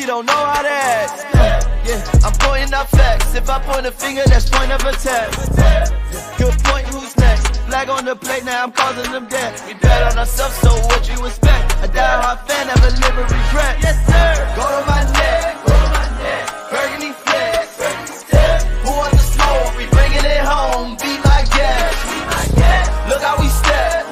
you don't know how to act. Yeah, I'm pointing out facts. If I point a finger, that's point of attack. Good point, who's next? Flag on the plate, now I'm causing them death. We bet on ourselves, so what you expect? A die-hard fan, never live with regret. Yes, sir. Go to my neck. Burgundy flex. Who wants the smoke? We bringing it home. Beat like gas. Look how we step.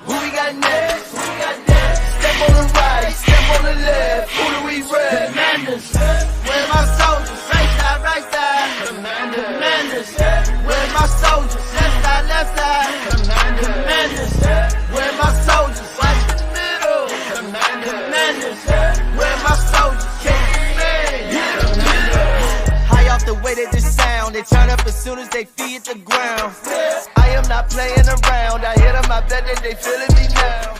Who we got next? Step on the right, step on the left. Who do we rep? Commanders. Where's my soldiers? Right side. Commanders. Where's my soldiers? Left side. Commanders. Where's my soldiers? Watch the middle. Commanders. Where's my soldiers? High off the way that this sound, they turn up as soon as they feed the ground. I am not playing around. I hit them, I bet that they feeling me now.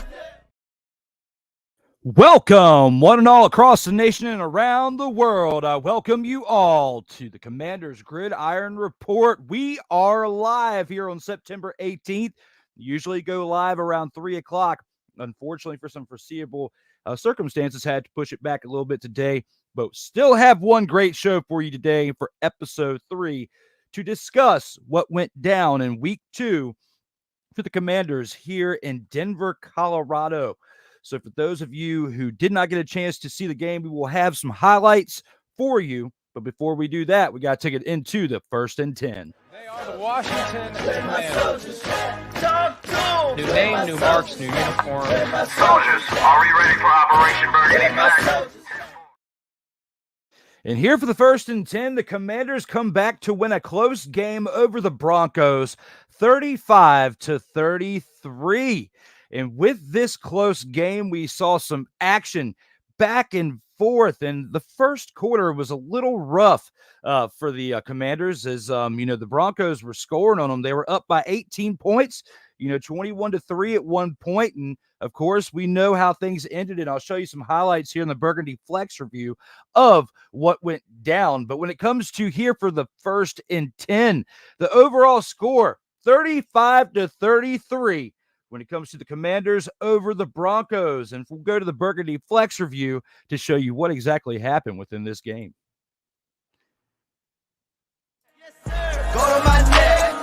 Welcome, one and all across the nation and around the world. I welcome you all to the Commanders Gridiron Report. We are live here on September 18th. Usually go live around 3 o'clock. Unfortunately, for some foreseeable circumstances, had to push it back a little bit today. But still have one great show for you today for episode 3 to discuss what went down in week 2 for the Commanders here in Denver, Colorado. So for those of you who did not get a chance to see the game, we will have some highlights for you. But before we do that, we got to take it into the 1st and 10. They are the Washington Commanders. New name, new marks, new uniform. Soldiers, are we ready for Operation Burgundy? And here for the 1st and 10, the Commanders come back to win a close game over the Broncos, 35-33. And with this close game, we saw some action back and forth. And the first quarter was a little rough for the Commanders as, the Broncos were scoring on them. They were up by 18 points, 21-3 at one point. And, of course, we know how things ended. And I'll show you some highlights here in the Burgundy Flex review of what went down. But when it comes to here for the 1st and 10, the overall score, 35-33. When it comes to the Commanders over the Broncos. And we'll go to the Burgundy Flex review to show you what exactly happened within this game. Yes, sir. Go to my neck.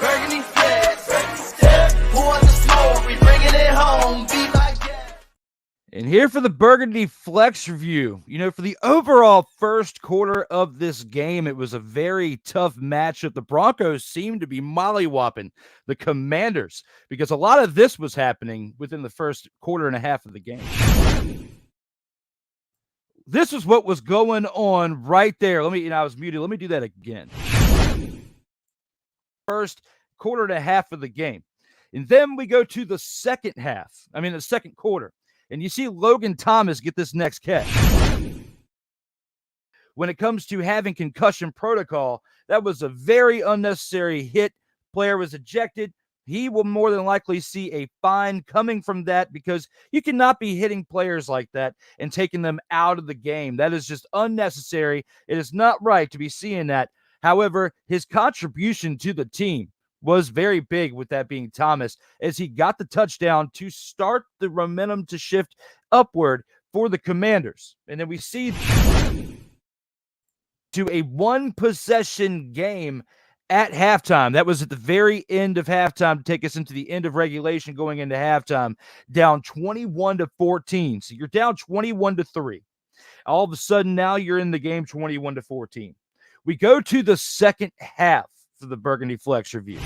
Burgundy flex. Who wants the smoke? We bringing it home. Beat like gas. And here for the Burgundy Flex review, for the overall first quarter of this game, it was a very tough matchup. The Broncos seemed to be mollywopping the Commanders because a lot of this was happening within the first quarter and a half of the game. This is what was going on right there. I was muted. Let me do that again. First quarter and a half of the game. And then we go to the second quarter. And you see Logan Thomas get this next catch. When it comes to having concussion protocol, that was a very unnecessary hit. Player was ejected. He will more than likely see a fine coming from that because you cannot be hitting players like that and taking them out of the game. That is just unnecessary. It is not right to be seeing that. However, his contribution to the team was very big with that being Thomas as he got the touchdown to start the momentum to shift upward for the Commanders. And then we see to a one-possession game at halftime. That was at the very end of halftime to take us into the end of regulation going into halftime, down 21-14. So you're down 21-3. All of a sudden now you're in the game 21-14. We go to the second half for the Burgundy Flex review.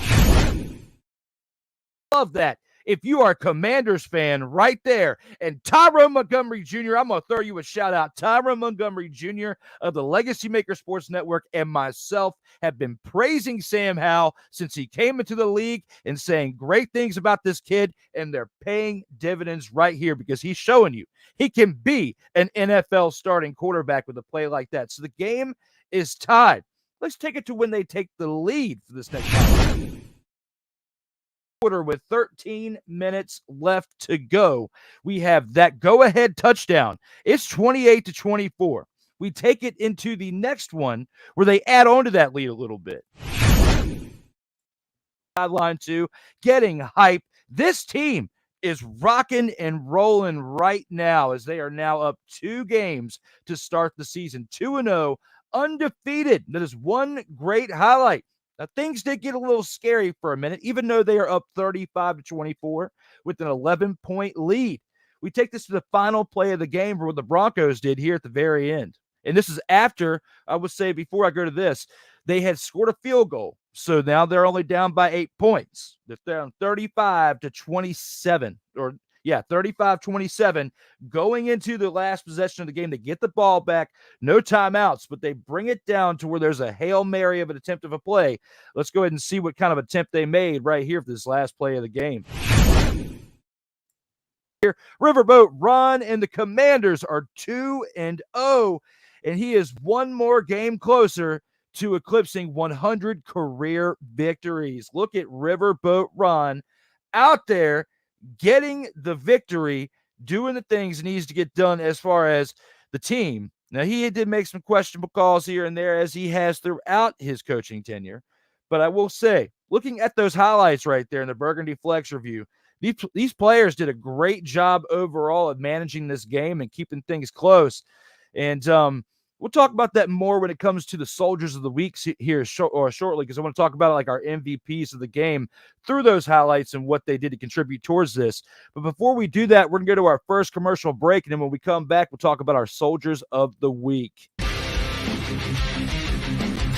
Love that. If you are a Commanders fan right there, and Tyrone Montgomery Jr., I'm going to throw you a shout out. Tyrone Montgomery Jr. of the Legacy Maker Sports Network and myself have been praising Sam Howell since he came into the league and saying great things about this kid, and they're paying dividends right here because he's showing you he can be an NFL starting quarterback with a play like that. So the game is tied. Let's take it to when they take the lead for this next quarter with 13 minutes left to go. We have that go-ahead touchdown. It's 28-24. We take it into the next one where they add on to that lead a little bit. Sideline 2, getting hype. This team is rocking and rolling right now as they are now up 2 games to start the season. 2-0, undefeated. That is one great highlight. Now, things did get a little scary for a minute, even though they are up 35-24 with an 11-point lead. We take this to the final play of the game for what the Broncos did here at the very end. And this is after, I would say, before I go to this, they had scored a field goal. So now they're only down by 8 points. They're down 35-27, 35-27 going into the last possession of the game. They get the ball back, no timeouts, but they bring it down to where there's a Hail Mary of an attempt of a play. Let's go ahead and see what kind of attempt they made right here for this last play of the game. Here, Riverboat Run, and the Commanders are 2-0, and he is one more game closer to eclipsing 100 career victories. Look at Riverboat Run out there getting the victory, doing the things he needs to get done as far as the team. Now, he did make some questionable calls here and there, as he has throughout his coaching tenure. But I will say, looking at those highlights right there in the Burgundy Flex review, these players did a great job overall of managing this game and keeping things close. And we'll talk about that more when it comes to the Soldiers of the Week here shortly, because I want to talk about like our MVPs of the game through those highlights and what they did to contribute towards this. But before we do that, we're going to go to our first commercial break, and then when we come back, we'll talk about our Soldiers of the Week.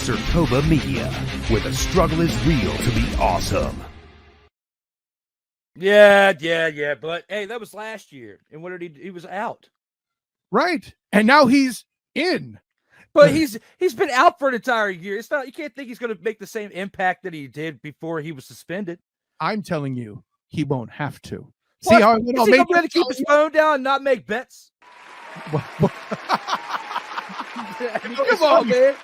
Sertoba Media, where the struggle is real to be awesome. Yeah. But hey, that was last year, and what did he was out. Right. And now he's in. But he's been out for an entire year. It's not, you can't think he's going to make the same impact that he did before he was suspended. I'm telling you, he won't have to. What? See how Is he going to keep his phone down and not make bets? Come on, man.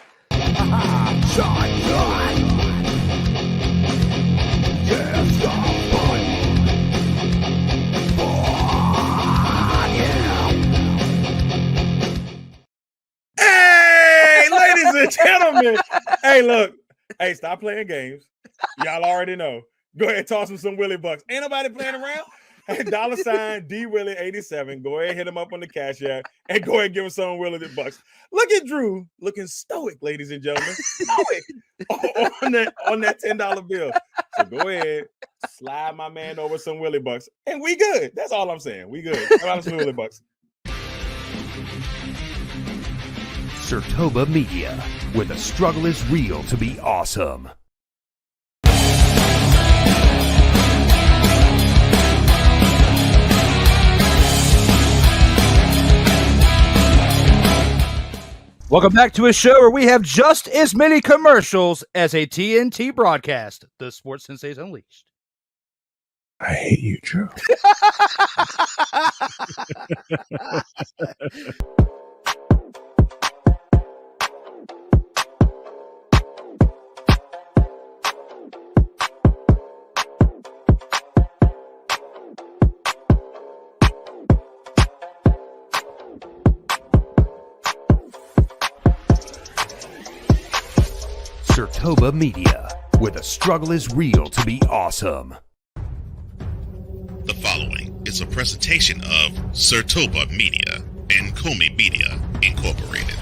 Hey, ladies and gentlemen. Hey, look. Hey, stop playing games. Y'all already know. Go ahead and toss him some Willie Bucks. Ain't nobody playing around. Hey, $ DWillie87. Go ahead and hit him up on the Cash App and go ahead and give him some Willie Bucks. Look at Drew looking stoic, ladies and gentlemen. Stoic on that $10 bill. So go ahead, slide my man over some Willie Bucks, and we good. That's all I'm saying. We good. Some Willie Bucks. Sertoba Media, where the struggle is real to be awesome. Welcome back to a show where we have just as many commercials as a TNT broadcast, the Sports Sensations Unleashed. I hate you, Drew. Sertoba Media, where the struggle is real to be awesome. The following is a presentation of Sertoba Media and Comey Media Incorporated.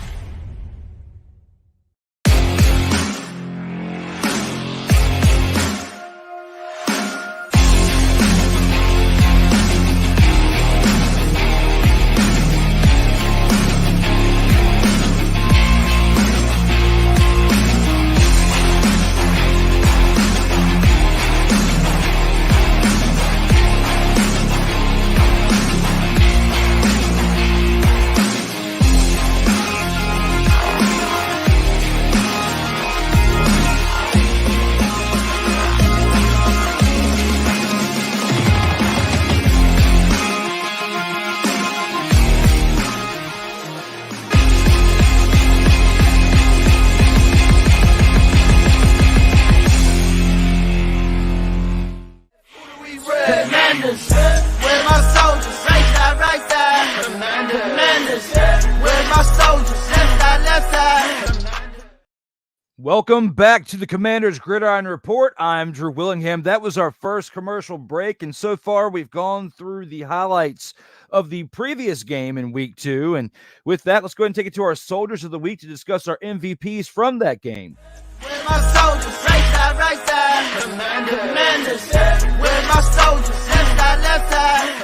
Welcome back to the Commanders Gridiron Report. I'm Drew Willingham. That was our first commercial break, and so far we've gone through the highlights of the previous game in Week 2. And with that, let's go ahead and take it to our Soldiers of the Week to discuss our MVPs from that game. Where my soldiers, right side, Commanders. Where my soldiers, left side.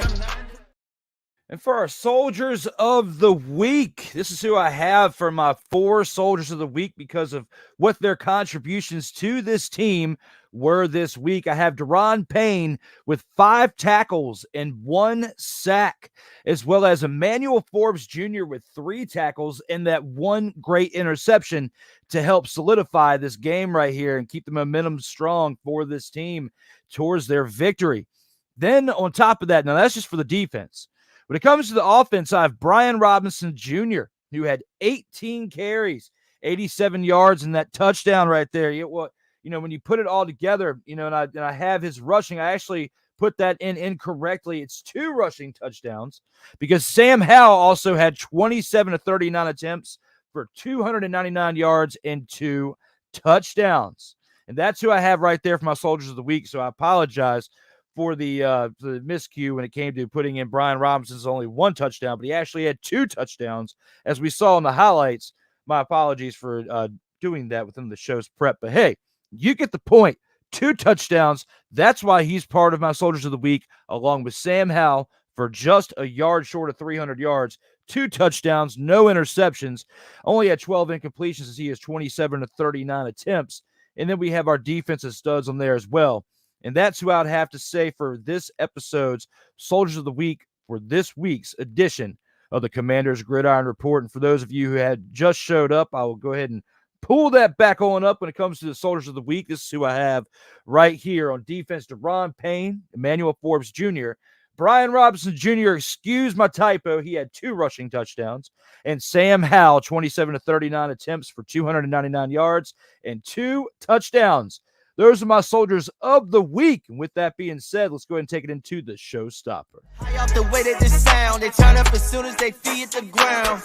And for our Soldiers of the Week, this is who I have for my 4 Soldiers of the Week because of what their contributions to this team were this week. I have Daron Payne with 5 tackles and 1 sack, as well as Emmanuel Forbes Jr. with 3 tackles and that 1 great interception to help solidify this game right here and keep the momentum strong for this team towards their victory. Then on top of that, now that's just for the defense. When it comes to the offense, I have Brian Robinson Jr., who had 18 carries, 87 yards, and that touchdown right there. When you put it all together, and I have his rushing, I actually put that in incorrectly. It's 2 rushing touchdowns because Sam Howell also had 27 of 39 attempts for 299 yards and 2 touchdowns. And that's who I have right there for my Soldiers of the Week. So I apologize for the miscue when it came to putting in Brian Robinson's only 1 touchdown, but he actually had 2 touchdowns, as we saw in the highlights. My apologies for doing that within the show's prep. But hey, you get the point. 2 touchdowns. That's why he's part of my Soldiers of the Week, along with Sam Howell for just a yard short of 300 yards. 2 touchdowns, no interceptions. Only had 12 incompletions as he has 27 of 39 attempts. And then we have our defensive studs on there as well. And that's who I'd have to say for this episode's Soldiers of the Week for this week's edition of the Commanders Gridiron Report. And for those of you who had just showed up, I will go ahead and pull that back on up when it comes to the Soldiers of the Week. This is who I have right here on defense: Daron Payne, Emmanuel Forbes Jr., Brian Robinson Jr., excuse my typo, he had 2 rushing touchdowns, and Sam Howell, 27 of 39 attempts for 299 yards and 2 touchdowns. Those are my Soldiers of the Week. And with that being said, let's go ahead and take it into the showstopper. I off the way that this sound, they turn up as soon as they feed the ground.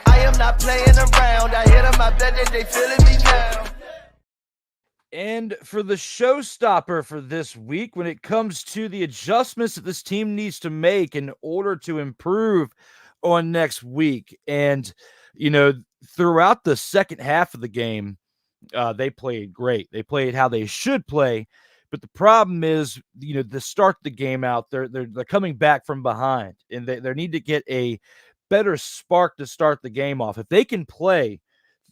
I am not playing around. I hit them, I bet that they feeling me now. And for the showstopper for this week, when it comes to the adjustments that this team needs to make in order to improve on next week. And, throughout the second half of the game, they played great. They played how they should play. But the problem is, to start the game out, they're coming back from behind, and they need to get a better spark to start the game off. If they can play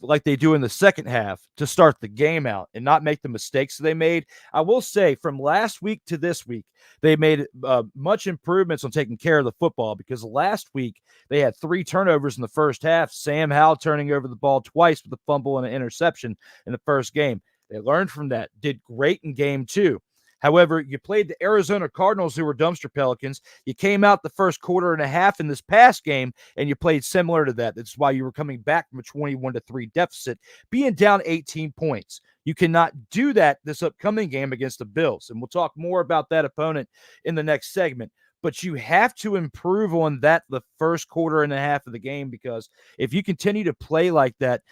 like they do in the second half to start the game out and not make the mistakes they made, I will say from last week to this week, they made much improvements on taking care of the football, because last week they had 3 turnovers in the first half. Sam Howell turning over the ball twice with a fumble and an interception in the first game. They learned from that, did great in game 2. However, you played the Arizona Cardinals, who were dumpster Pelicans. You came out the first quarter and a half in this past game, and you played similar to that. That's why you were coming back from a 21-3 deficit, being down 18 points. You cannot do that this upcoming game against the Bills, and we'll talk more about that opponent in the next segment. But you have to improve on that the first quarter and a half of the game, because if you continue to play like that,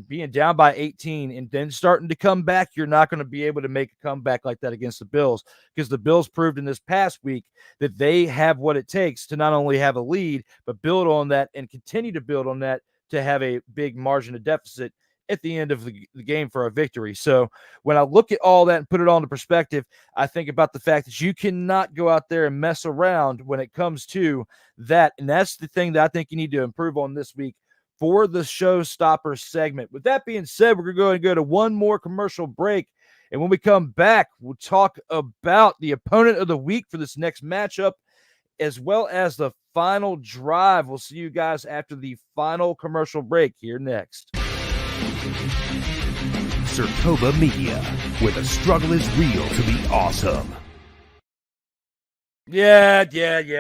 being down by 18 and then starting to come back, you're not going to be able to make a comeback like that against the Bills, because the Bills proved in this past week that they have what it takes to not only have a lead, but build on that and continue to build on that to have a big margin of deficit at the end of the game for a victory. So when I look at all that and put it all into perspective, I think about the fact that you cannot go out there and mess around when it comes to that. And that's the thing that I think you need to improve on this week for the showstopper segment. With that being said, we're going to go to one more commercial break. And when we come back, we'll talk about the opponent of the week for this next matchup, as well as the final drive. We'll see you guys after the final commercial break here next. Sertoba Media, where the struggle is real to be awesome. Yeah.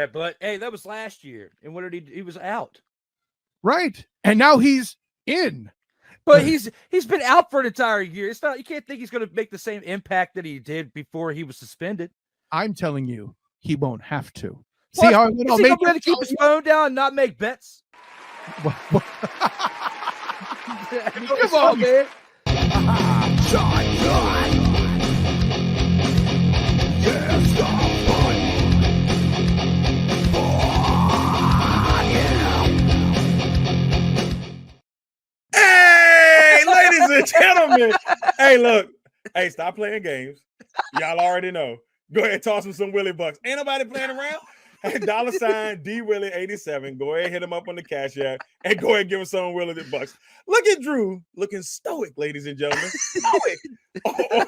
But hey, that was last year. And what did he was out. Right. And now he's in. But he's been out for an entire year. It's not, you can't think he's going to make the same impact that he did before he was suspended. I'm telling you, he won't have to. What? See how Is he going to keep his phone down and not make bets? Come on, man. me. Hey, look. Hey, stop playing games. Y'all already know. Go ahead and toss him some Willie Bucks. Ain't nobody playing around. Hey, $D-Willie87. Go ahead, hit him up on the Cash App, and go ahead and give him some Willie Bucks. Look at Drew looking stoic, ladies and gentlemen. Stoic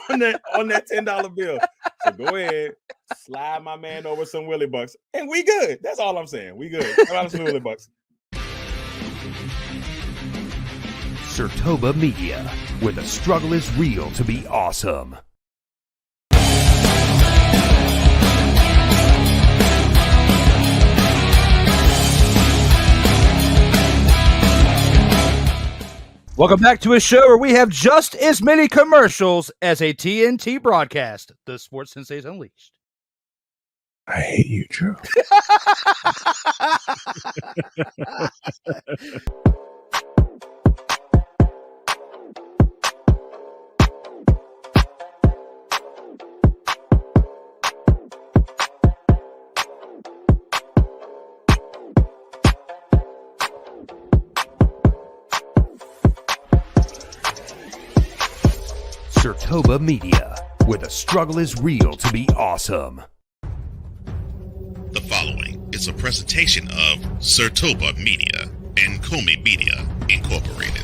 on that $10 bill. So go ahead, slide my man over some Willie Bucks, and we good. That's all I'm saying. We good. How about some Willie Bucks? Sertoba Media, where the struggle is real to be awesome. Welcome back to a show where we have just as many commercials as a TNT broadcast, the Sports Senseis Unleashed. I hate you, Joe. Sertoba Media, where the struggle is real to be awesome. The following is a presentation of Sertoba Media and Comey Media Incorporated.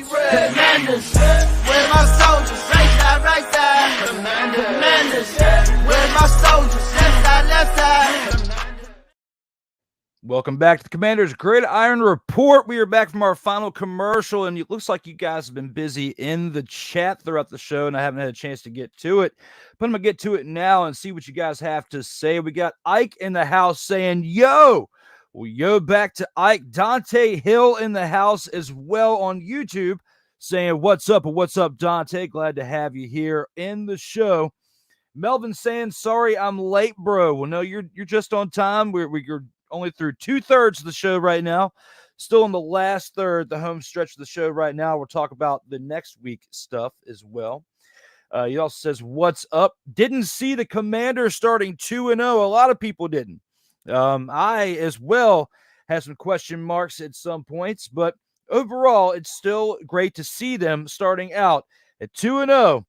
Commanders, where's my soldiers? Right side. Commanders, where's my soldiers? Left side. Welcome back to the Commanders Gridiron Report. We are back from our final commercial, and it looks like you guys have been busy in the chat throughout the show, and I haven't had a chance to get to it. But I'm going to get to it now and see what you guys have to say. We got Ike in the house saying, yo. Well, yo, back to Ike. Dante Hill in the house as well on YouTube saying, what's up? What's up, Dante? Glad to have you here in the show. Melvin saying, sorry, I'm late, bro. Well, no, you're just on time. We're only through 2/3 of the show right now. Still in the last third, the home stretch of the show right now. We'll talk about the next week stuff as well. He also says, what's up? Didn't see the Commanders starting 2-0. A lot of people didn't. I, as well, had some question marks at some points, but overall, it's still great to see them starting out at 2-0.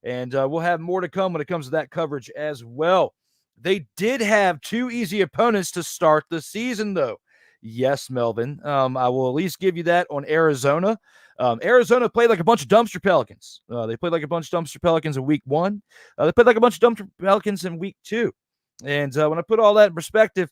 And we'll have more to come when it comes to that coverage as well. They did have two easy opponents to start the season, though. Yes, Melvin. I will at least give you that on Arizona. Arizona played like a bunch of dumpster Pelicans. They played like a bunch of dumpster Pelicans in week 1. They played like a bunch of dumpster Pelicans in week 2. And when I put all that in perspective,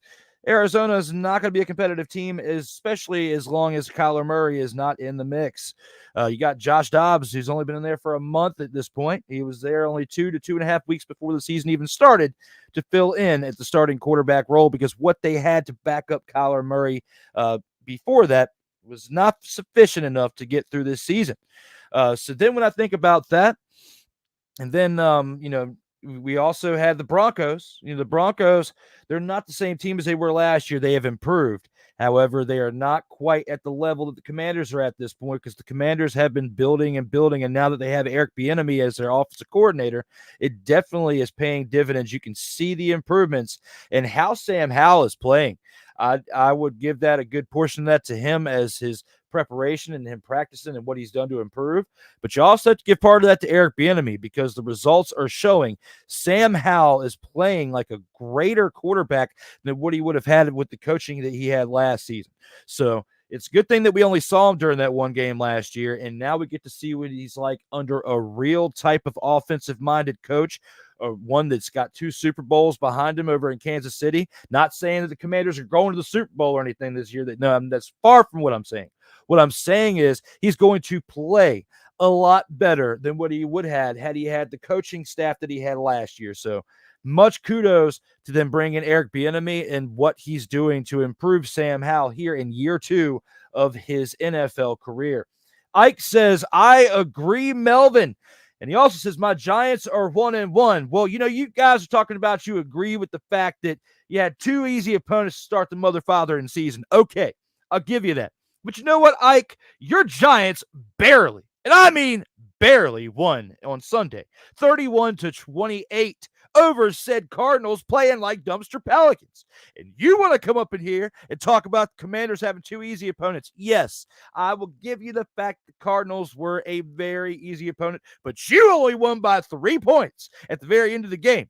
Arizona is not going to be a competitive team, especially as long as Kyler Murray is not in the mix. You got Josh Dobbs, who's only been in there for a month at this point. He was there only 2 to 2.5 weeks before the season even started to fill in at the starting quarterback role, because what they had to back up Kyler Murray before that was not sufficient enough to get through this season. So then when I think about that, and then, we also had the Broncos. The Broncos, they're not the same team as they were last year. They have improved. However, they are not quite at the level that the Commanders are at this point, because the Commanders have been building and building, and now that they have Eric Bieniemy as their offensive coordinator, it definitely is paying dividends. You can see the improvements in how Sam Howell is playing. I would give that a good portion of that to him as his preparation and him practicing and what he's done to improve. But you also have to give part of that to Eric Bieniemy, because the results are showing Sam Howell is playing like a greater quarterback than what he would have had with the coaching that he had last season. So It's a good thing that we only saw him during that one game last year, and now we get to see what he's like under a real type of offensive-minded coach, one that's got 2 Super Bowls behind him over in Kansas City. Not saying that the Commanders are going to the Super Bowl or anything this year. That's far from what I'm saying. What I'm saying is he's going to play a lot better than what he would have had he had the coaching staff that he had last year. So much kudos to them bringing Eric Bieniemy and what he's doing to improve Sam Howell here in year 2 of his NFL career. Ike says, I agree, Melvin. And he also says, my Giants are 1-1. Well, you guys are talking about you agree with the fact that you had 2 easy opponents to start the mother father in season. Okay, I'll give you that. But you know what, Ike? Your Giants barely, and I mean barely, won on Sunday, 31-28 over said Cardinals playing like dumpster Pelicans. And you want to come up in here and talk about the Commanders having 2 easy opponents. Yes, I will give you the fact the Cardinals were a very easy opponent, but you only won by 3 points at the very end of the game.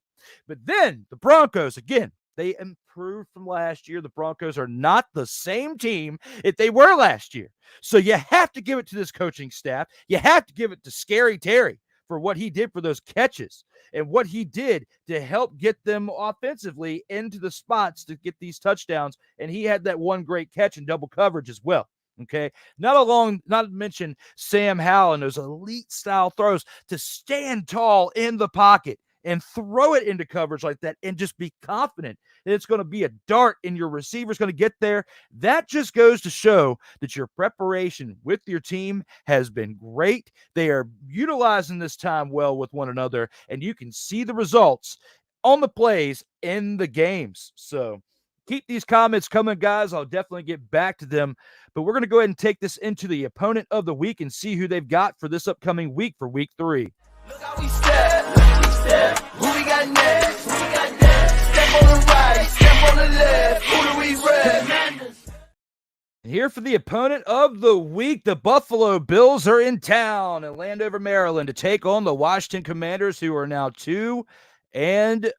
But then the Broncos, again, they improved from last year. The Broncos are not the same team that they were last year. So you have to give it to this coaching staff. You have to give it to Scary Terry for what he did for those catches and what he did to help get them offensively into the spots to get these touchdowns. And he had that one great catch in double coverage as well. Okay. Not to mention Sam Howell and those elite style throws to stand tall in the pocket and throw it into coverage like that and just be confident that it's going to be a dart and your receiver's going to get there. That just goes to show that your preparation with your team has been great. They are utilizing this time well with one another, and you can see the results on the plays in the games. So keep these comments coming, guys. I'll definitely get back to them, but we're going to go ahead and take this into the opponent of the week and see who they've got for this upcoming week for week 3. Look how we step. Who we got next? Step on the right, step on the left. Who do we rep? Here for the opponent of the week, the Buffalo Bills are in town in Landover, Maryland, to take on the Washington Commanders, who are now 2-0. And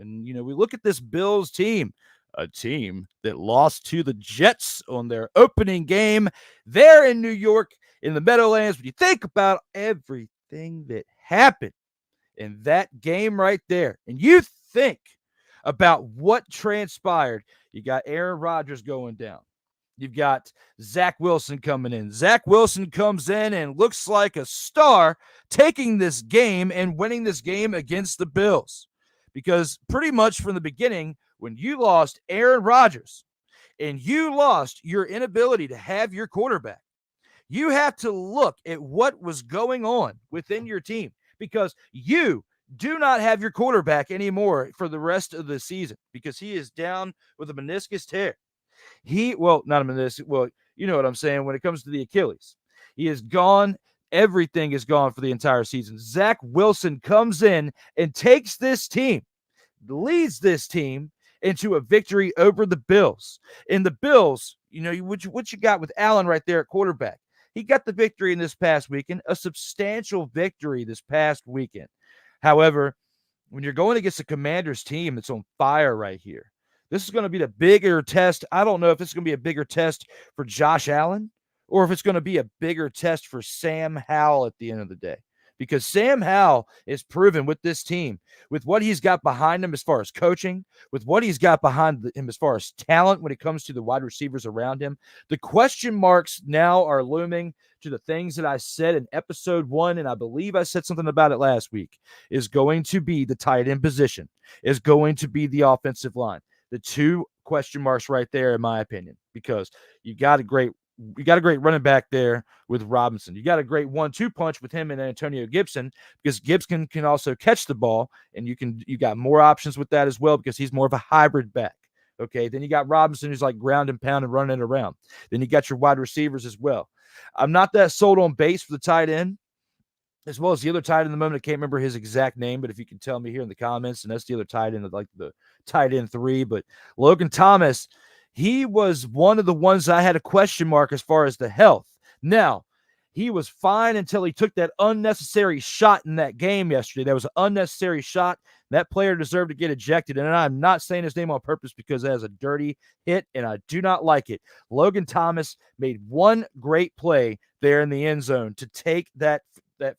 we look at this Bills team, a team that lost to the Jets on their opening game there in New York in the Meadowlands. When you think about everything that happened in that game right there, and you think about what transpired, you got Aaron Rodgers going down. You've got Zach Wilson coming in. Zach Wilson comes in and looks like a star, taking this game and winning this game against the Bills. Because pretty much from the beginning, when you lost Aaron Rodgers and you lost your inability to have your quarterback, you have to look at what was going on within your team, because you do not have your quarterback anymore for the rest of the season, because he is down with a meniscus tear. Not a meniscus. Well, you know what I'm saying. When it comes to the Achilles, he is gone. Everything is gone for the entire season. Zach Wilson comes in and takes this team, leads this team into a victory over the Bills. And the Bills, what you got with Allen right there at quarterback? He got the victory in this past weekend, a substantial victory this past weekend. However, when you're going against a Commanders team that's on fire right here, this is going to be the bigger test. I don't know if it's going to be a bigger test for Josh Allen or if it's going to be a bigger test for Sam Howell at the end of the day. Because Sam Howell is proven with this team, with what he's got behind him as far as coaching, with what he's got behind him as far as talent when it comes to the wide receivers around him. The question marks now are looming to the things that I said in episode 1, and I believe I said something about it last week, is going to be the tight end position, is going to be the offensive line. The 2 question marks right there, in my opinion, because you got a great running back there with Robinson. You got a great 1-2 punch with him and Antonio Gibson, because Gibson can also catch the ball, and you got more options with that as well, because he's more of a hybrid back. Okay. Then you got Robinson, who's like ground and pound and running it around. Then you got your wide receivers as well. I'm not that sold on base for the tight end, as well as the other tight end in the moment. I can't remember his exact name, but if you can tell me here in the comments, and that's the other tight end, like the tight end 3. But Logan Thomas, he was one of the ones I had a question mark as far as the health. Now, He was fine until he took that unnecessary shot in that game yesterday. That was an unnecessary shot. That player deserved to get ejected. And I'm not saying his name on purpose because it has a dirty hit, and I do not like it. Logan Thomas made one great play there in the end zone to take that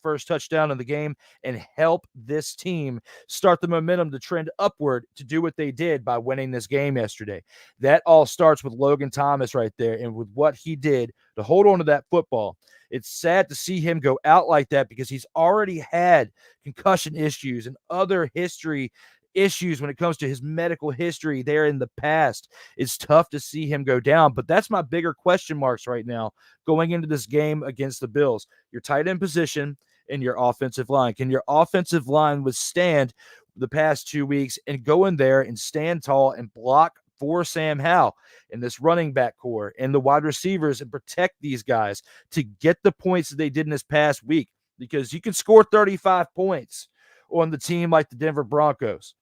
first touchdown in the game and help this team start the momentum to trend upward to do what they did by winning this game yesterday. That all starts with Logan Thomas right there and with what he did to hold on to that football. It's sad to see him go out like that because he's already had concussion issues and other history issues when it comes to his medical history there in the past. It's tough to see him go down, but that's my bigger question marks right now going into this game against the Bills. Your tight end position and your offensive line. Can your offensive line withstand the past 2 weeks and go in there and stand tall and block for Sam Howell and this running back core and the wide receivers and protect these guys to get the points that they did in this past week? Because you can score 35 points on the team like the Denver Broncos,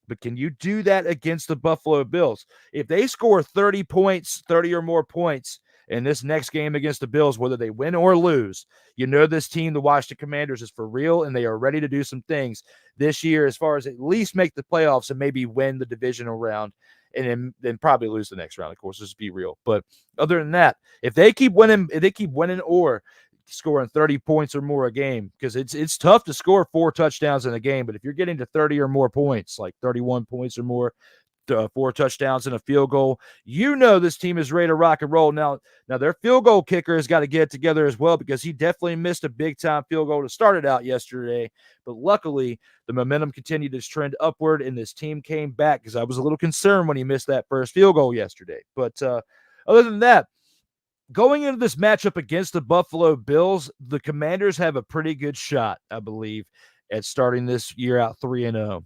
but can you do that against the Buffalo Bills? If they score 30 points, 30 or more points in this next game against the Bills, whether they win or lose, you know this team, the Washington Commanders, is for real, and they are ready to do some things this year as far as at least make the playoffs and maybe win the divisional round, and then probably lose the next round, of course, just be real. But other than that, if they keep winning or scoring 30 points or more a game, because it's tough to score 4 touchdowns in a game, but if you're getting to 30 or more points, like 31 points or more, 4 touchdowns and a field goal, you know this team is ready to rock and roll. Now their field goal kicker has got to get it together as well, because he definitely missed a big-time field goal to start it out yesterday. But luckily, the momentum continued to trend upward, and this team came back, because I was a little concerned when he missed that first field goal yesterday. But other than that, going into this matchup against the Buffalo Bills, the Commanders have a pretty good shot, I believe, at starting this year out 3-0.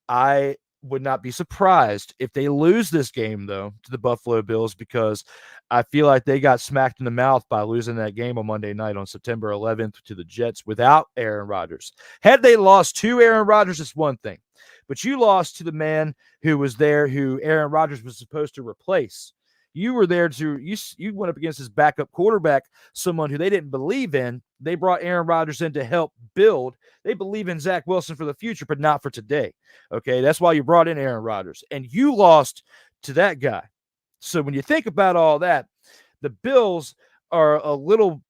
I would not be surprised if they lose this game, though, to the Buffalo Bills, because I feel like they got smacked in the mouth by losing that game on Monday night on September 11th to the Jets without Aaron Rodgers. Had they lost to Aaron Rodgers, it's one thing, but you lost to the man who was there, who Aaron Rodgers was supposed to replace. You were there you went up against his backup quarterback, someone who they didn't believe in. They brought Aaron Rodgers in to help build. They believe in Zach Wilson for the future, but not for today. Okay, that's why you brought in Aaron Rodgers, and you lost to that guy. So when you think about all that, the Bills are a little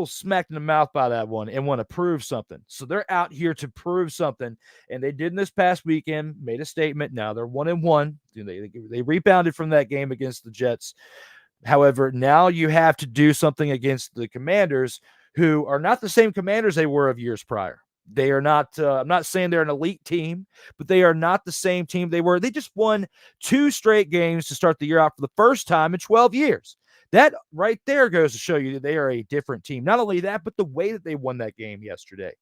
smacked in the mouth by that one and want to prove something. So they're out here to prove something, and they did in this past weekend, made a statement. Now they're 1-1. They rebounded from that game against the Jets. However, now you have to do something against the Commanders, who are not the same Commanders they were of years prior. They are not, I'm not saying they're an elite team, but they are not the same team they were. They just won 2 straight games to start the year out for the first time in 12 years. That right there goes to show you that they are a different team. Not only that, but the way that they won that game yesterday.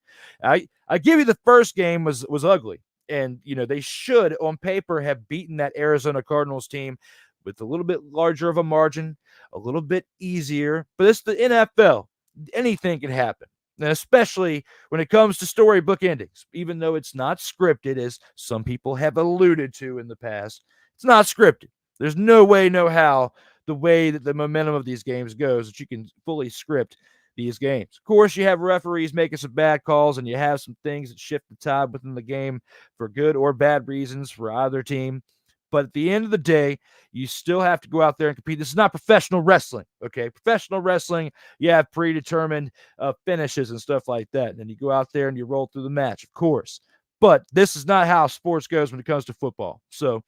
I give you the first game was ugly. And, they should, on paper, have beaten that Arizona Cardinals team with a little bit larger of a margin, a little bit easier. But it's the NFL. Anything can happen. And especially when it comes to storybook endings, even though it's not scripted, as some people have alluded to in the past, it's not scripted. There's no way, no how, the way that the momentum of these games goes, that you can fully script these games. Of course, you have referees making some bad calls, and you have some things that shift the tide within the game for good or bad reasons for either team. But at the end of the day, you still have to go out there and compete. This is not professional wrestling, okay? Professional wrestling, you have predetermined finishes and stuff like that. And then you go out there and you roll through the match, of course. But this is not how sports goes when it comes to football. So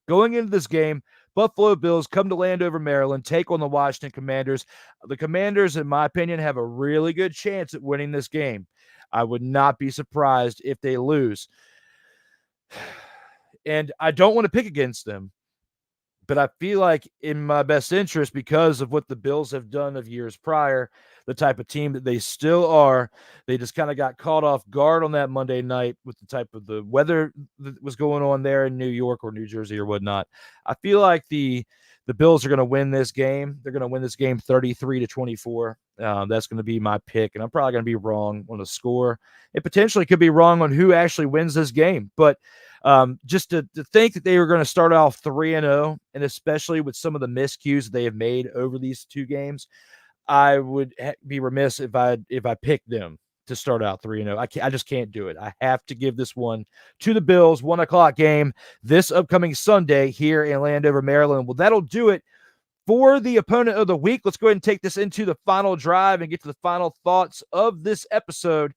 going into this game, Buffalo Bills come to Landover, Maryland, take on the Washington Commanders. The Commanders, in my opinion, have a really good chance at winning this game. I would not be surprised if they lose. And I don't want to pick against them, but I feel like in my best interest, because of what the Bills have done of years prior, the type of team that they still are, they just kind of got caught off guard on that Monday night with the type of the weather that was going on there in New York or New Jersey or whatnot. I feel like the Bills are going to win this game. They're going to win this game 33-24. That's going to be my pick, and I'm probably going to be wrong on the score. It potentially could be wrong on who actually wins this game, but just to think that they were going to start off 3-0, and especially with some of the miscues they have made over these 2 games, I would be remiss if I picked them to start out 3-0. I just can't do it. I have to give this one to the Bills. 1:00 game this upcoming Sunday here in Landover, Maryland. Well, that'll do it for the opponent of the week. Let's go ahead and take this into the final drive and get to the final thoughts of this episode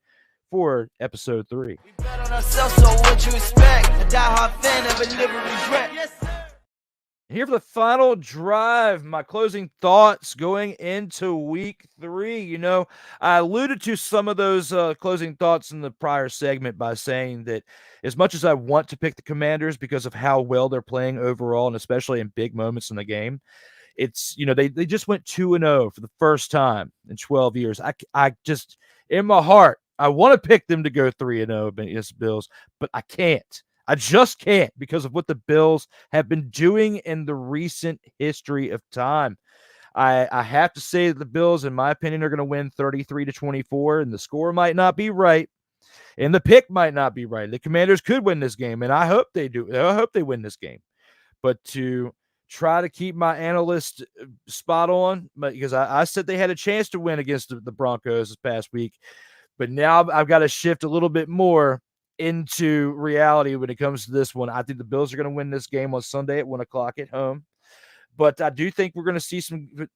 for episode 3. We bet on ourselves, so what you expect? A die-hard fan never live with regret. Yes, sir. Here for the final drive, my closing thoughts going into week 3. I alluded to some of those closing thoughts in the prior segment by saying that as much as I want to pick the Commanders because of how well they're playing overall, and especially in big moments in the game, it's, they just went 2-0 for the first time in 12 years. I just, in my heart, I want to pick them to go 3-0 against the Bills, but I can't. I just can't because of what the Bills have been doing in the recent history of time. I have to say that the Bills, in my opinion, are going to win 33-24, and the score might not be right, and the pick might not be right. The Commanders could win this game, and I hope they do. I hope they win this game. But to try to keep my analyst spot on, because I said they had a chance to win against the Broncos this past week, but now I've got to shift a little bit more into reality when it comes to this one. I think the Bills are going to win this game on Sunday at 1:00 at home. But I do think we're going to see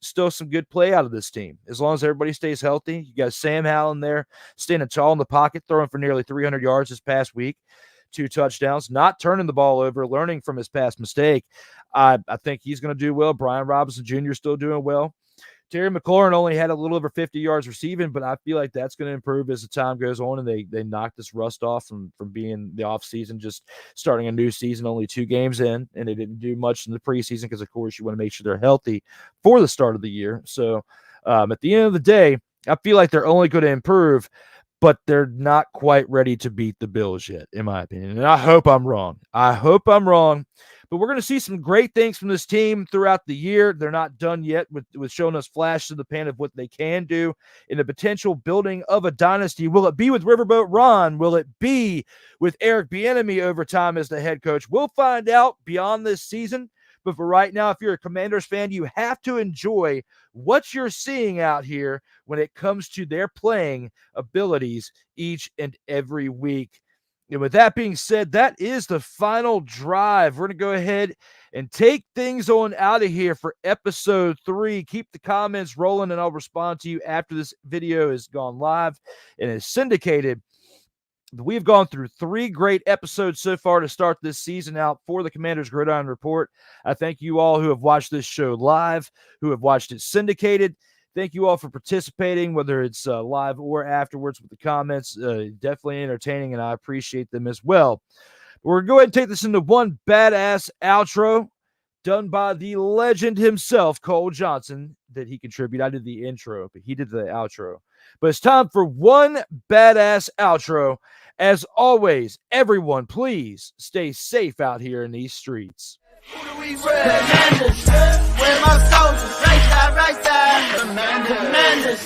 still some good play out of this team. As long as everybody stays healthy. You got Sam Howell in there standing tall in the pocket, throwing for nearly 300 yards this past week, 2 touchdowns, not turning the ball over, learning from his past mistake. I think he's going to do well. Brian Robinson Jr. still doing well. Terry McLaurin only had a little over 50 yards receiving, but I feel like that's going to improve as the time goes on, and they knock this rust off from being the offseason, just starting a new season, only 2 games in, and they didn't do much in the preseason because, of course, you want to make sure they're healthy for the start of the year. So at the end of the day, I feel like they're only going to improve, but they're not quite ready to beat the Bills yet, in my opinion. And I hope I'm wrong. But we're going to see some great things from this team throughout the year. They're not done yet with showing us flashes in the pan of what they can do in the potential building of a dynasty. Will it be with Riverboat Ron? Will it be with Eric Bieniemy over time as the head coach? We'll find out beyond this season. But for right now, if you're a Commanders fan, you have to enjoy what you're seeing out here when it comes to their playing abilities each and every week. And with that being said, that is the final drive. We're going to go ahead and take things on out of here for episode 3. Keep the comments rolling, and I'll respond to you after this video has gone live and is syndicated. We've gone through 3 great episodes so far to start this season out for the Commanders Gridiron Report. I thank you all who have watched this show live, who have watched it syndicated. Thank you all for participating, whether it's live or afterwards with the comments. Definitely entertaining, and I appreciate them as well. We're going to go ahead and take this into one badass outro done by the legend himself, Cole Johnson, that he contributed. I did the intro, but he did the outro. But it's time for one badass outro. As always, everyone, please stay safe out here in these streets. Who do we rep? Commanders, where my soldiers, right side, Commanders,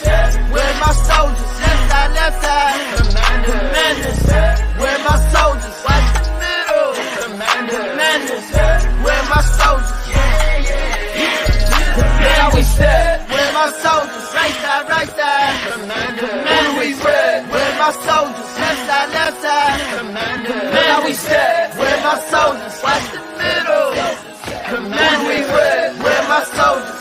where my soldiers, left side, Commanders, where my soldiers, watch the middle, Commanders, where my soldiers, now we step, where my soldiers, right side, Commanders, where my soldiers, left side, now we step, where my soldiers, watch the middle, Commanders, where my soldiers,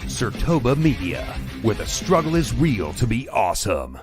Sertoba Media, where the struggle is real to be awesome.